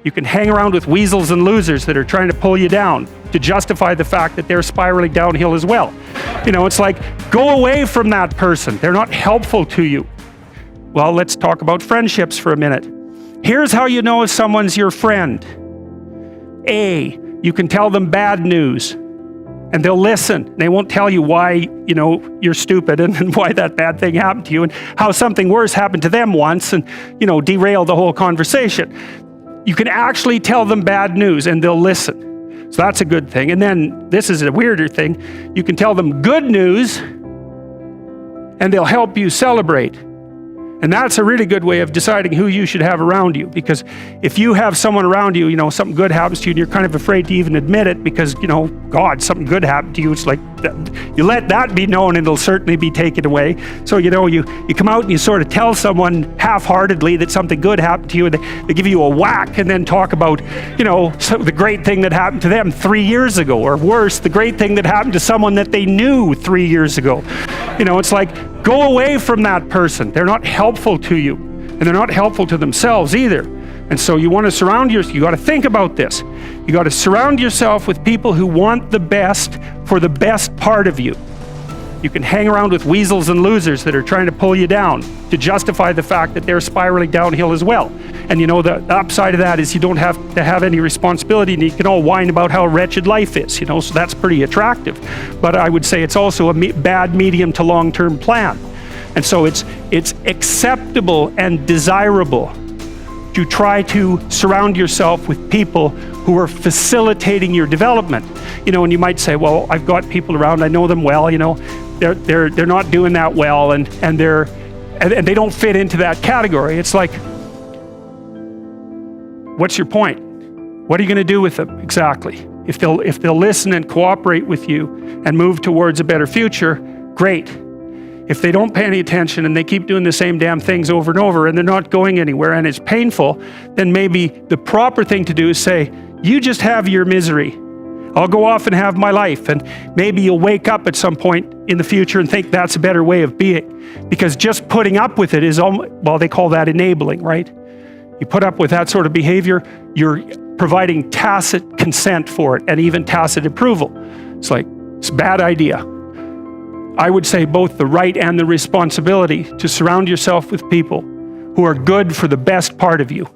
You can hang around with weasels and losers that are trying to pull you down to justify the fact that they're spiraling downhill as well. It's like, go away from that person. They're not helpful to you. Well, let's talk about friendships for a minute. Here's how you know if someone's your friend. A, you can tell them bad news and they'll listen. They won't tell you why, you're stupid and why that bad thing happened to you and how something worse happened to them once and, derail the whole conversation. You can actually tell them bad news and they'll listen. So that's a good thing. And then this is a weirder thing. You can tell them good news and they'll help you celebrate. And that's a really good way of deciding who you should have around you. Because if you have someone around you, something good happens to you and you're kind of afraid to even admit it because, God, something good happened to you. It's like, you let that be known and it'll certainly be taken away. So, you come out and you sort of tell someone half-heartedly that something good happened to you and they give you a whack and then talk about, the great thing that happened to them 3 years ago, or worse, the great thing that happened to someone that they knew 3 years ago. It's like, go away from that person. They're not helpful to you, and they're not helpful to themselves either. And so you want to you got to think about this. You got to surround yourself with people who want the best for the best part of you. You can hang around with weasels and losers that are trying to pull you down to justify the fact that they're spiraling downhill as well. And the upside of that is you don't have to have any responsibility and you can all whine about how wretched life is, so that's pretty attractive. But I would say it's also a bad medium to long-term plan. And so it's acceptable and desirable to try to surround yourself with people who are facilitating your development. And you might say, well, I've got people around, I know them well, they're not doing that well and they don't fit into that category. It's like, what's your point? What are you going to do with them exactly? If they'll listen and cooperate with you and move towards a better future, great. If they don't pay any attention and they keep doing the same damn things over and over and they're not going anywhere and it's painful, then maybe the proper thing to do is say, you just have your misery. I'll go off and have my life. And maybe you'll wake up at some point in the future and think that's a better way of being. Because just putting up with it is, they call that enabling, right? You put up with that sort of behavior, you're providing tacit consent for it and even tacit approval. It's a bad idea. I would say both the right and the responsibility to surround yourself with people who are good for the best part of you.